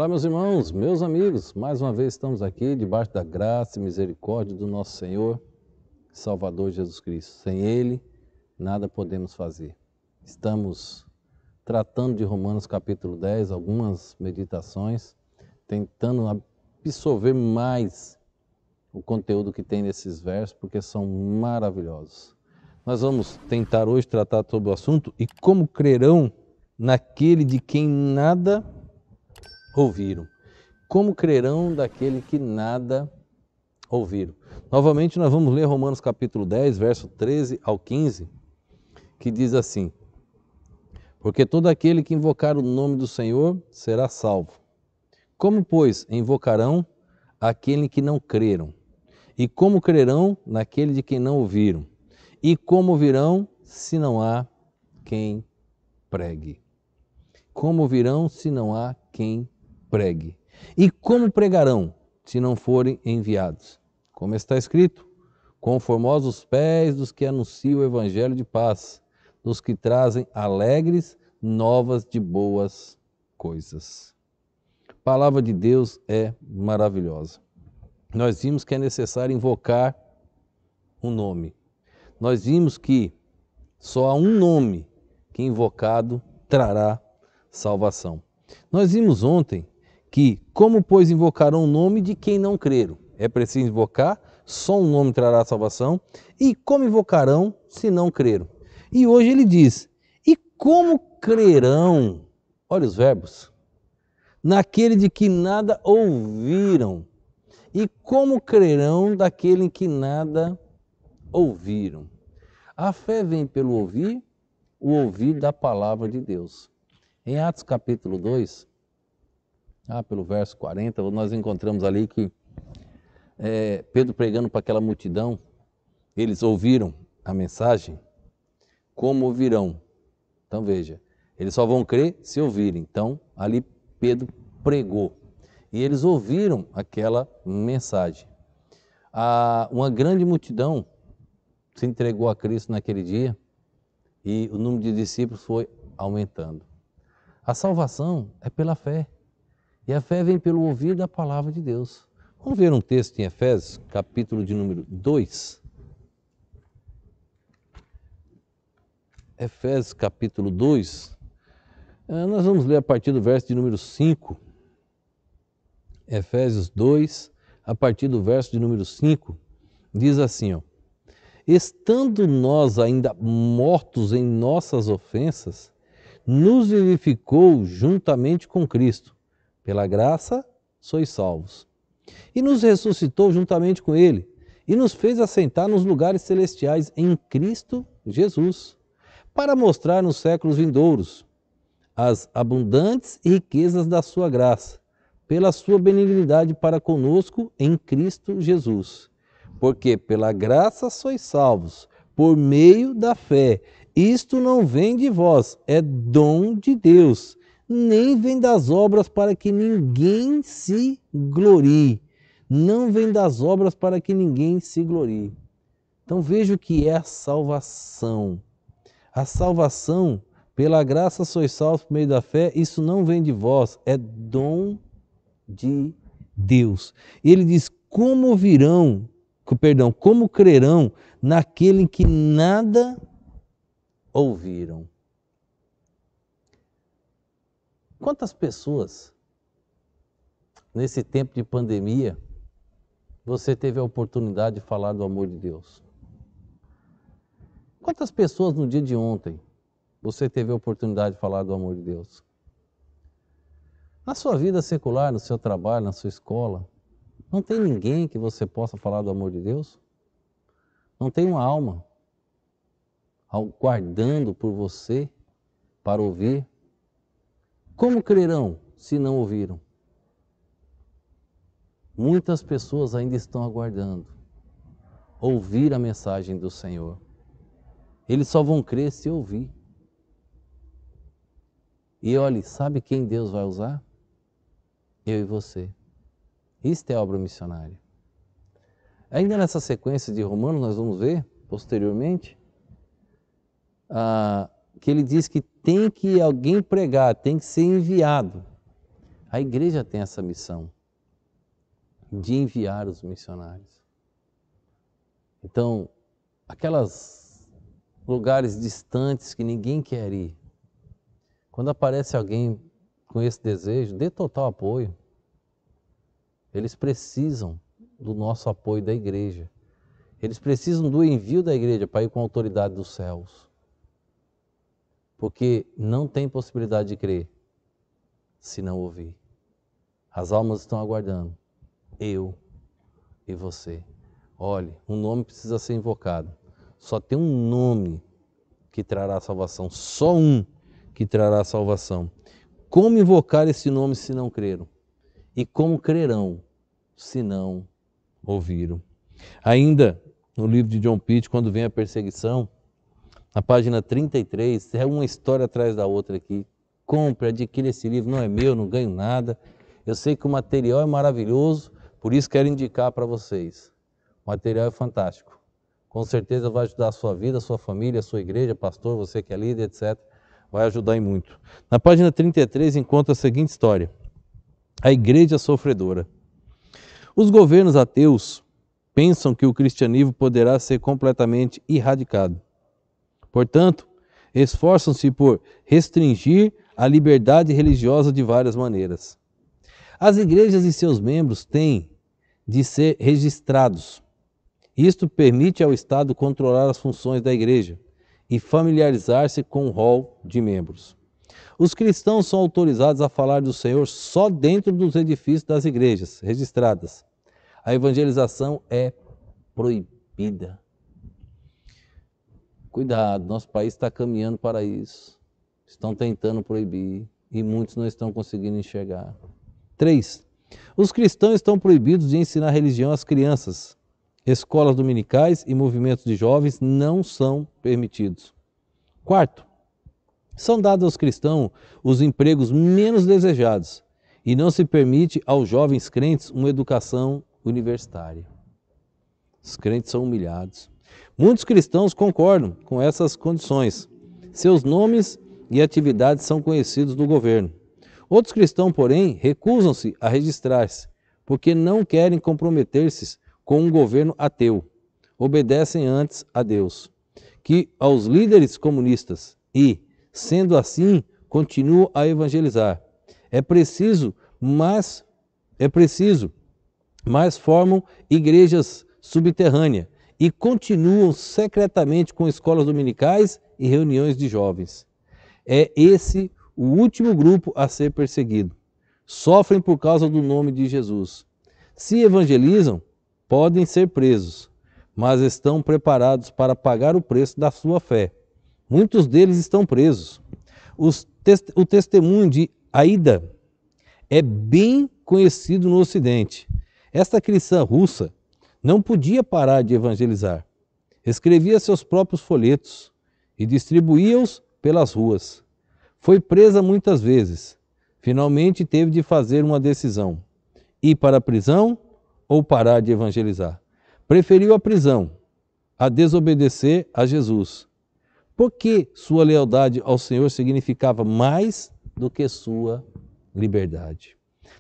Olá, meus irmãos, meus amigos, mais uma vez estamos aqui debaixo da graça e misericórdia do nosso Senhor, Salvador Jesus Cristo. Sem Ele, nada podemos fazer. Estamos tratando de Romanos capítulo 10, algumas meditações, tentando absorver mais o conteúdo que tem nesses versos, porque são maravilhosos. Nós vamos tentar hoje tratar sobre o assunto e como crerão naquele de quem nada ouviram. Como crerão daquele que nada ouviram? Novamente nós vamos ler Romanos capítulo 10, verso 13 ao 15, que diz assim: porque todo aquele que invocar o nome do Senhor será salvo. Como, pois, invocarão aquele que não creram? E como crerão naquele de quem não ouviram? E como ouvirão se não há quem pregue? Como ouvirão se não há quem pregue? E como pregarão se não forem enviados? Como está escrito: quão formosos os pés dos que anunciam o evangelho de paz, dos que trazem alegres novas de boas coisas. A palavra de Deus é maravilhosa. Nós vimos que é necessário invocar um nome. Nós vimos que só há um nome que invocado trará salvação. Nós vimos ontem que como, pois, invocarão o nome de quem não creram? É preciso invocar, só um nome trará salvação. E como invocarão se não creram? E hoje ele diz: e como crerão? Olha os verbos. Naquele de que nada ouviram. E como crerão daquele que nada ouviram? A fé vem pelo ouvir, o ouvir da palavra de Deus. Em Atos capítulo 2, pelo verso 40, nós encontramos ali que Pedro pregando para aquela multidão, eles ouviram a mensagem. Como ouvirão? Então veja, eles só vão crer se ouvirem. Então ali Pedro pregou e eles ouviram aquela mensagem. Uma grande multidão se entregou a Cristo naquele dia e o número de discípulos foi aumentando. A salvação é pela fé e a fé vem pelo ouvir da palavra de Deus. Vamos ver um texto em Efésios, capítulo de número 2. Efésios capítulo 2, nós vamos ler a partir do verso de número 5. Efésios 2, a partir do verso de número 5, diz assim: estando nós ainda mortos em nossas ofensas, nos vivificou juntamente com Cristo. Pela graça sois salvos. E nos ressuscitou juntamente com Ele, e nos fez assentar nos lugares celestiais em Cristo Jesus, para mostrar nos séculos vindouros as abundantes riquezas da sua graça, pela sua benignidade para conosco em Cristo Jesus. Porque pela graça sois salvos, por meio da fé. Isto não vem de vós, é dom de Deus, nem vem das obras para que ninguém se glorie. Não vem das obras para que ninguém se glorie. Então veja o que é a salvação. A salvação, pela graça sois salvos por meio da fé, isso não vem de vós, é dom de Deus. Ele diz: como crerão naquele que nada ouviram? Quantas pessoas, nesse tempo de pandemia, você teve a oportunidade de falar do amor de Deus? Quantas pessoas no dia de ontem você teve a oportunidade de falar do amor de Deus? Na sua vida secular, no seu trabalho, na sua escola, não tem ninguém que você possa falar do amor de Deus? Não tem uma alma aguardando por você para ouvir? Como crerão se não ouviram? Muitas pessoas ainda estão aguardando ouvir a mensagem do Senhor. Eles só vão crer se ouvir. E olhe, sabe quem Deus vai usar? Eu e você. Isto é obra missionária. Ainda nessa sequência de Romanos, nós vamos ver, posteriormente, que ele diz que tem que alguém pregar, tem que ser enviado. A igreja tem essa missão de enviar os missionários. Então, aqueles lugares distantes que ninguém quer ir, quando aparece alguém com esse desejo, dê total apoio. Eles precisam do nosso apoio da igreja. Eles precisam do envio da igreja para ir com a autoridade dos céus. Porque não tem possibilidade de crer se não ouvir. As almas estão aguardando. Eu e você. Olhe, um nome precisa ser invocado. Só tem um nome que trará salvação. Só um que trará salvação. Como invocar esse nome se não creram? E como crerão se não ouviram? Ainda no livro de John Pitt, quando vem a perseguição, na página 33, é uma história atrás da outra aqui. Compre, adquira esse livro, não é meu, não ganho nada. Eu sei que o material é maravilhoso, por isso quero indicar para vocês. O material é fantástico. Com certeza vai ajudar a sua vida, a sua família, a sua igreja, pastor, você que é líder, etc. Vai ajudar em muito. Na página 33 encontra a seguinte história. A igreja sofredora. Os governos ateus pensam que o cristianismo poderá ser completamente erradicado. Portanto, esforçam-se por restringir a liberdade religiosa de várias maneiras. As igrejas e seus membros têm de ser registrados. Isto permite ao Estado controlar as funções da igreja e familiarizar-se com o rol de membros. Os cristãos são autorizados a falar do Senhor só dentro dos edifícios das igrejas registradas. A evangelização é proibida. Cuidado, nosso país está caminhando para isso. Estão tentando proibir e muitos não estão conseguindo enxergar. 3. Os cristãos estão proibidos de ensinar religião às crianças. Escolas dominicais e movimentos de jovens não são permitidos. 4. São dados aos cristãos os empregos menos desejados e não se permite aos jovens crentes uma educação universitária. Os crentes são humilhados. Muitos cristãos concordam com essas condições. Seus nomes e atividades são conhecidos do governo. Outros cristãos, porém, recusam-se a registrar-se, porque não querem comprometer-se com um governo ateu. Obedecem antes a Deus, que aos líderes comunistas e, sendo assim, continuam a evangelizar. É preciso, mas formam igrejas subterrâneas e continuam secretamente com escolas dominicais e reuniões de jovens. É esse o último grupo a ser perseguido. Sofrem por causa do nome de Jesus. Se evangelizam, podem ser presos, mas estão preparados para pagar o preço da sua fé. Muitos deles estão presos. O testemunho de Aida é bem conhecido no Ocidente. Esta cristã russa não podia parar de evangelizar. Escrevia seus próprios folhetos e distribuía-os pelas ruas. Foi presa muitas vezes. Finalmente teve de fazer uma decisão: ir para a prisão ou parar de evangelizar. Preferiu a prisão a desobedecer a Jesus, porque sua lealdade ao Senhor significava mais do que sua liberdade.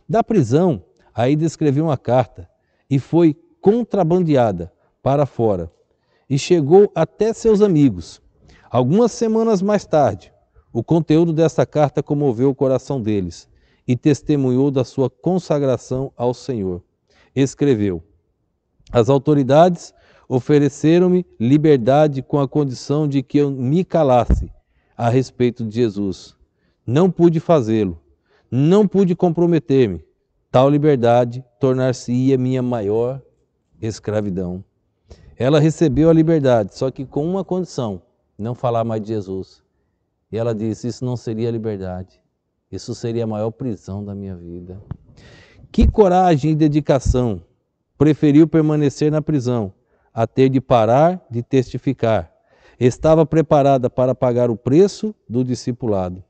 Da prisão, Aida escreveu uma carta e foi contrabandeada para fora e chegou até seus amigos. Algumas semanas mais tarde, o conteúdo dessa carta comoveu o coração deles e testemunhou da sua consagração ao Senhor. Escreveu: as autoridades ofereceram-me liberdade com a condição de que eu me calasse a respeito de Jesus. Não pude fazê-lo, não pude comprometer-me. Tal liberdade tornar-se-ia minha maior escravidão. Ela recebeu a liberdade, só que com uma condição: não falar mais de Jesus. E ela disse: isso não seria liberdade, isso seria a maior prisão da minha vida. Que coragem e dedicação! Preferiu permanecer na prisão a ter de parar de testificar. Estava preparada para pagar o preço do discipulado.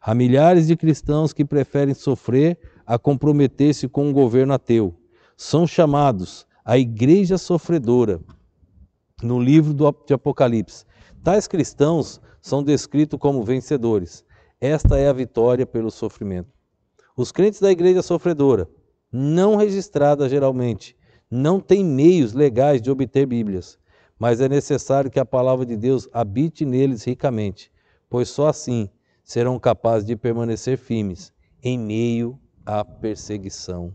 Há milhares de cristãos que preferem sofrer a comprometer-se com um governo ateu. São chamados a igreja sofredora no livro de Apocalipse. Tais cristãos são descritos como vencedores. Esta é a vitória pelo sofrimento. Os crentes da igreja sofredora, não registrada geralmente, não têm meios legais de obter Bíblias, mas é necessário que a palavra de Deus habite neles ricamente, pois só assim serão capazes de permanecer firmes em meio à perseguição.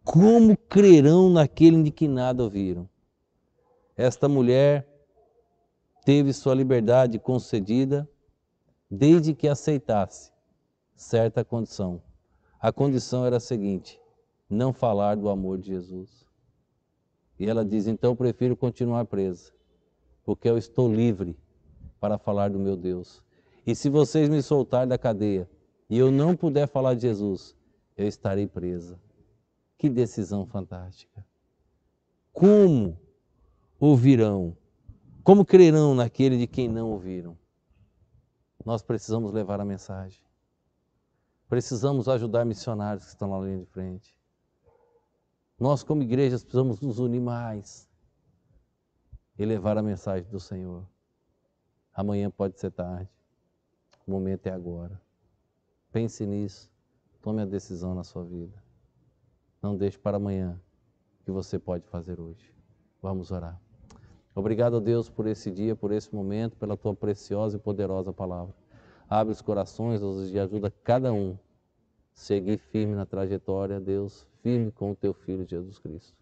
Como crerão naquele de que nada ouviram? Esta mulher teve sua liberdade concedida desde que aceitasse certa condição. A condição era a seguinte: não falar do amor de Jesus. E ela diz, então eu prefiro continuar presa, porque eu estou livre para falar do meu Deus. E se vocês me soltarem da cadeia e eu não puder falar de Jesus, eu estarei presa. Que decisão fantástica. Como ouvirão? Como crerão naquele de quem não ouviram? Nós precisamos levar a mensagem. Precisamos ajudar missionários que estão na linha de frente. Nós, como igrejas, precisamos nos unir mais e levar a mensagem do Senhor. Amanhã pode ser tarde. O momento é agora. Pense nisso. Tome a decisão na sua vida. Não deixe para amanhã o que você pode fazer hoje. Vamos orar. Obrigado, Deus, por esse dia, por esse momento, pela tua preciosa e poderosa palavra. Abre os corações e ajuda cada um a seguir firme na trajetória, Deus, firme com o teu Filho Jesus Cristo.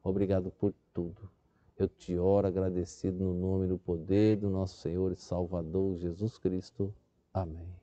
Obrigado por tudo. Eu te oro agradecido no nome e no poder do nosso Senhor e Salvador Jesus Cristo. Amém.